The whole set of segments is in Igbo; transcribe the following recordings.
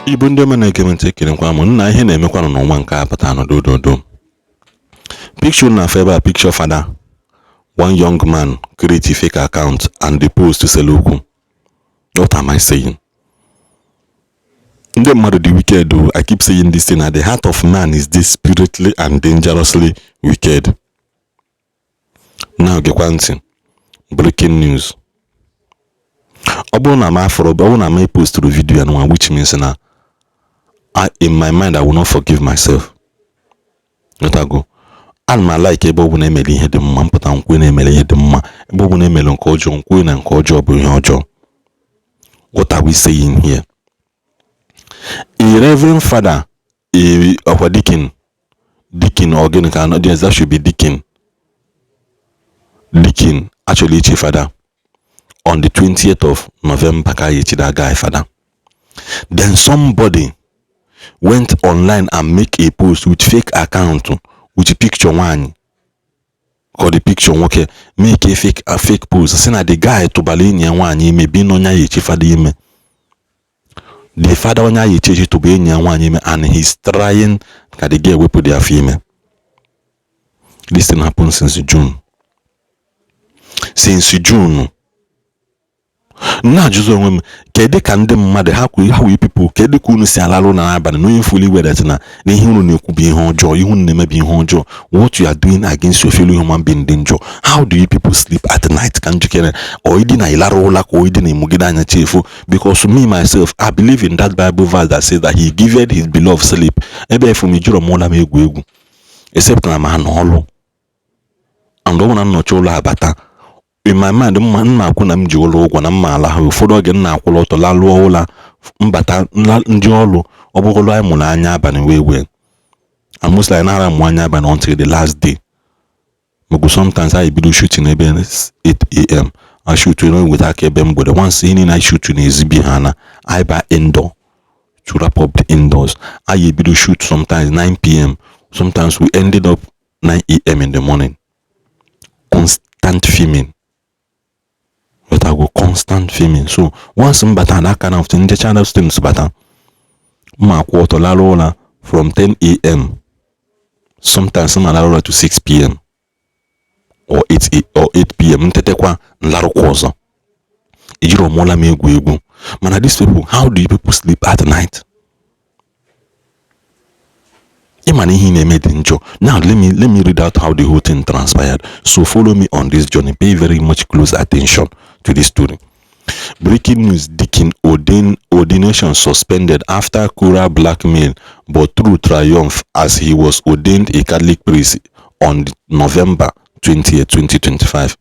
Igbo ndị ọma na-ege ntị ekelekwa m nna ihe na-emekwanụ n'ụwa nke apụta n'odododo. Picture na favor picture father. One young man create a fake account and the post to sell okwu. What am I saying? Ndị mmadụ dị wicked. I keep saying this thing, at the heart of man is desperately and dangerously wicked. Now gekwa ntị. Breaking news. Ọ bụrụ na m afọrọ, ọ bụrụ na m post the video and which means na in my mind I will not forgive myself. Let I go. And my like ebe ọ bụ na emere ihe dị mma mpụta nkwe na emere ihe dị mma ebe ọ bụ na emere nke ọjọọ nkwe na nke ọjọọ bụ ihe ọjọọ. What are we saying here? A reverend father, a deacon organic, that should be deacon, actually chief father, on the 20th of November, that guy father. Then somebody went online and make a post with fake account with picture one. Or the picture okay, make a fake post. Saying that the guy to Balini one may be no chief father. The father on ya to be one and he's trying to the girl we put their female. This thing happened since June. Now just when kede can them mad how we people kede kunu si alalo na abana no fully whether na hunu ne ku bi honjo ihun ne be honjo what you are doing against your fellow human being danger. How do you people sleep at night? Can you kene or idi na ilaro la ko idi na mugida anya chefu? Because me myself I believe in that Bible verse that says that he giveth his beloved sleep. Ebe for me juro mo la me egwu except na ma no holo and don't no chola abata. In my mind, mma akwụ na m ji ụlọ ụgwọ na mma ala ha ụfọdụ oge nna akwụla ọtọ la lụọ ụla mbata ndị ọlụ ọbụgolo anyị mụrụ anya abalị wee and most like nara mụ anya abalị until the last day. Mgbe sometimes I bido shooting ebe 8 a.m. I shoot with aka ebe mgbede once ihe niile I shoot na ezibi ha na I ba indoor to wrap up the indoors. I bido shoot sometimes 9 p.m. Sometimes we ended up 9 a.m. in the morning. Constant filming. But I go constant filming. So once I'm bata that kind of thing, the channel students bata ma quarter la rola from 10 a.m. Sometimes I'm la to 6 p.m. or 8 p.m. Ntetekwa nlaro kozo. Ijiro mola me egwu. Man, these people, how do you people sleep at night? Now let me read out how the whole thing transpired. So follow me on this journey. Pay very much close attention to this story. Breaking news: Deacon ordination suspended after Kura blackmail, but through triumph as he was ordained a Catholic priest on November 20th, 2025.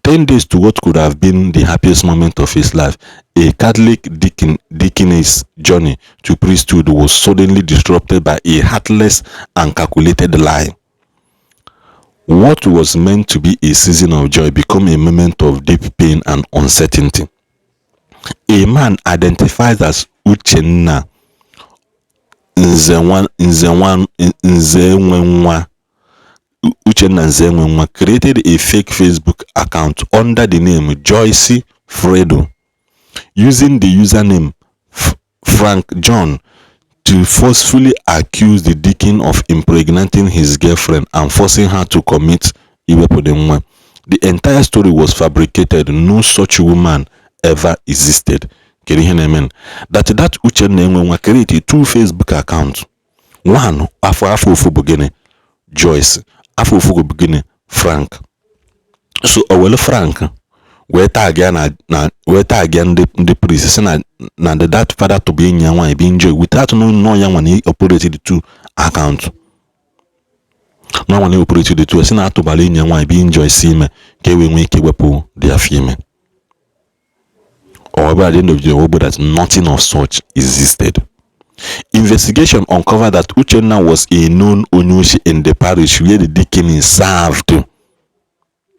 10 days to what could have been the happiest moment of his life, a Catholic deaconess journey to priesthood was suddenly disrupted by a heartless and calculated lie. What was meant to be a season of joy became a moment of deep pain and uncertainty. A man identified as Uchenna Nzenwenwa created a fake Facebook account under the name Joyce Fredo, using the username Frank John to forcefully accuse the deacon of impregnating his girlfriend and forcing her to commit Iwepodemwa. The entire story was fabricated. No such woman ever existed. Can you hear me? That Uchenna created two Facebook accounts. One after beginning Joyce. After beginning Frank. So well Frank where tag again the priest na that father to be in one be enjoy without knowing no young one he operated the two accounts. No one operated the two sina to bali in one be enjoy see me ke we wepo their female. However, at the end of the day, that nothing of such existed. Investigation uncovered that Uchenna was a known Onyushi in the parish where the deacon served.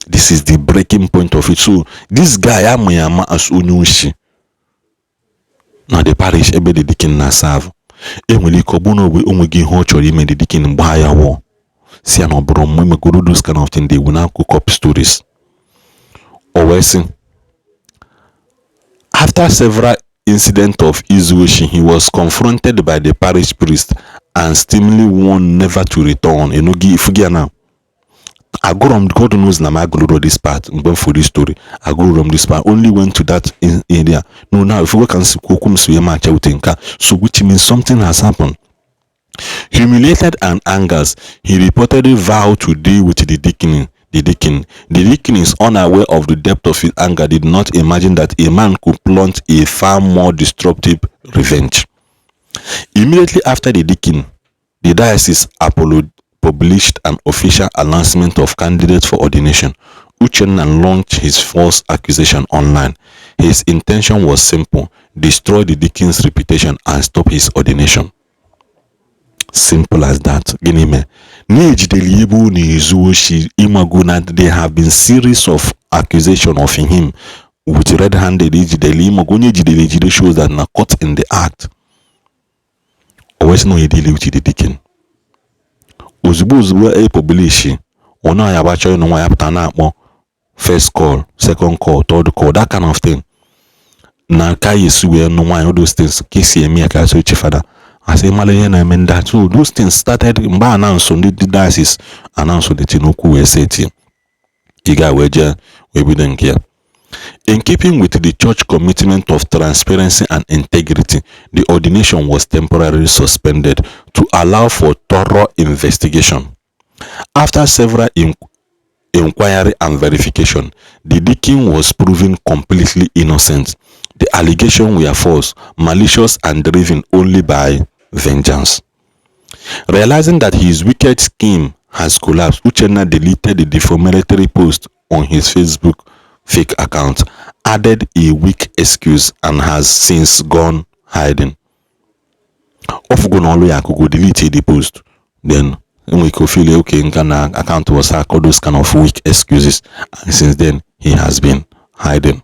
This is the breaking point of it. So this guy Amayama as Onyushi. Now the parish ebe the deacon na serve. Emily Kobuno we umegi hochori me the deacon buy war. See an obrom we go do those kind of thing. They will now cook up stories. Or after several incident of Izuoshi, he was confronted by the parish priest and sternly warned never to return. Now, God knows na I go this part for this story. I go this part. Only went to that area. No, now if we can see so which means something has happened. Humiliated and angered, he reportedly vowed to deal with the deacon. The deacon is unaware of the depth of his anger, did not imagine that a man could plot a far more destructive revenge. Immediately after the deacon, the diocese published an official announcement of candidates for ordination. Uchenna launched his false accusation online. His intention was simple: destroy the deacon's reputation and stop his ordination. Simple as that. There have been series of accusations of him with red-handed shows that are caught in the act. Always know he deal with the deacon. Ozugbo a publish ona ya bacho no ya putana akpo first call, second call, third call, that kind of thing. Na kai yesu we no one all those things kisi emi aka so chifada. I say Malayan I mean that so those things started mba announce on the diocese announce the tinoku we set. Iga weje we be then here. In keeping with the church commitment of transparency and integrity, the ordination was temporarily suspended to allow for thorough investigation. After several inquiry and verification, the deacon was proven completely innocent. The allegations were false, malicious, and driven only by vengeance. Realizing that his wicked scheme has collapsed, Uchenna deleted the defamatory post on his Facebook fake account, added a weak excuse, and has since gone hiding. Of I could go delete the post. Then we could feel okay, account was hacked, all those kind of weak excuses, and since then he has been hiding.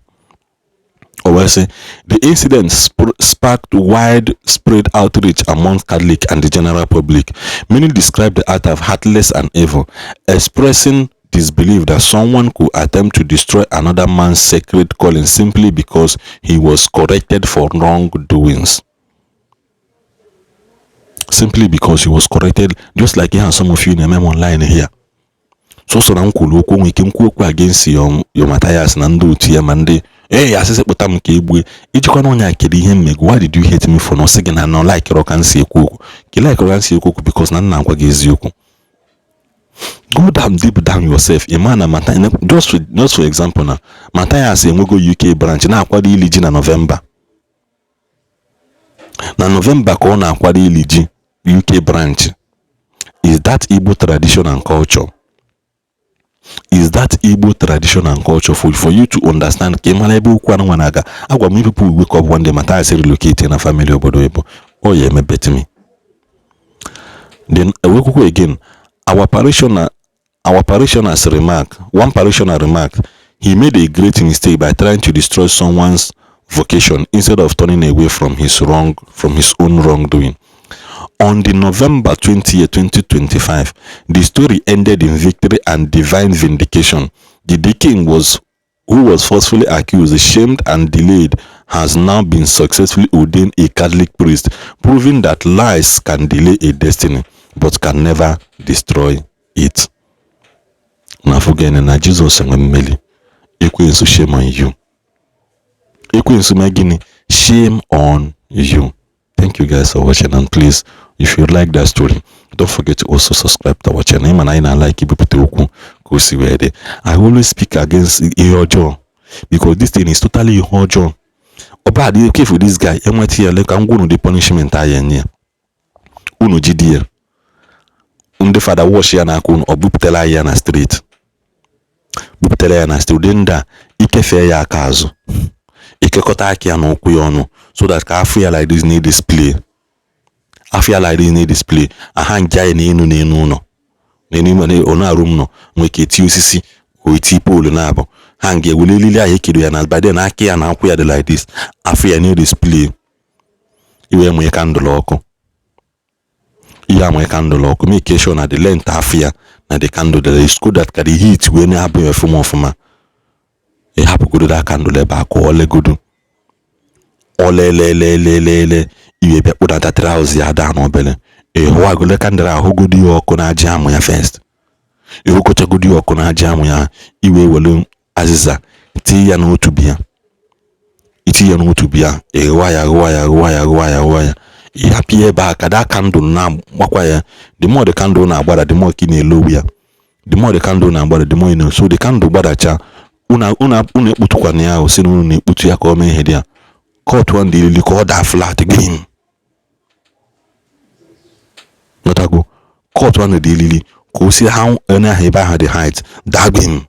The incident sparked widespread outrage among Catholic and the general public. Many described the act as heartless and evil, expressing disbelief that someone could attempt to destroy another man's sacred calling simply because he was corrected for wrongdoings. Simply because he was corrected, just like some of you in online here. So we can cook against your Matthias Nando Tia Mande. Hey, I said, but I'm Kibwe. Why did you hate me for not saying I don't like rock and see cook? You like rock and see cook because none against you. Go down deep down yourself. A man just for example now. Matthias and we go UK branch now kwadi iliji na November. Na November ko na kwadi iliji UK branch. Is that Igbo tradition and culture? Is that Igbo tradition and culture for you to understand? People will wake up one day, Matthias relocate in a family obodo Igbo. Oh yeah, me bet me. Then we go again. Our parishioners remark, one parishioner remarked, he made a great mistake by trying to destroy someone's vocation instead of turning away from his own wrongdoing. On the November 20, 2025, the story ended in victory and divine vindication. The deacon who was forcefully accused, shamed, and delayed has now been successfully ordained a Catholic priest, proving that lies can delay a destiny but can never destroy it. Now forget na Jesus and Meli. Shame on you. Shame on you. Thank you guys for watching, and please, if you like that story, don't forget to also subscribe to our channel. I like Igbo. I always speak against Ihojo because this thing is totally Ihojo. Oba dey okay for this guy. I'm going to the punishment Uno GDL. Father wash ya na kun obuptela ya na street. Buptela ya na street denda ikefe ya akazu. Ikekota aki ya no ku yonu so that ka afia like this need display. Afia like this need display. Aha nja na enu no. Neni mane ona room no nweke ti osisi o ti pole na abo. Hange wulelili aye kido ya na by then aki ya na ku ya like this. Afia need display. Iwe mwe candle oko. Yeah, my candle communication at the length half year na the candle that is good that carry heat when you have a form of ma. You have to go to that candle back or good. olelelelelele iwe bịa kpụdata trousers ya daa n'obele ịhụ agụle kandịl ahụgodi ya ọkụ na-aji amụ ya first ịhụkọchagodi ọkụ na-aji amụ ya iwe welu azịza tinye ya n'otu biya itinye ya n'otu biya ịghụwa ya ịhapụ ebe a ka da kandụl na-agbakwa ya the more the candle na-agbada the more ka ị na-elowu ya the more the candle na-agbada the more ị na so the candle gbadacha unu ekputukwana ya ahụ si na unu na-ekputu ya ka o mee ihe dị ya cut one dị ilili ka ọ daa flat green notago cut one dị ilili ka o si ha onye ahụ ebe ahụ dị height daa green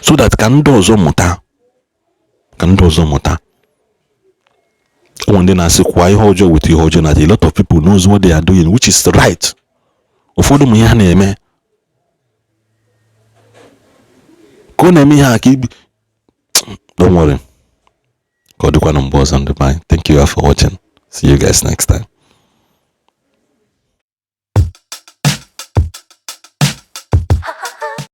so that ka ndị ọzọ mụta ụmụ ndị na-asị kwa ihe ọjọọ weta ihe ọjọọ na a lot of people knows what they are doing which is right. Ụfọdụ ụmụ ihe ha na-eme ka ọ na-eme ihe a ka don't worry ka ọ dịkwa na mgbe ọzọ ndị be anyị. Thank you for watching. See you guys next time.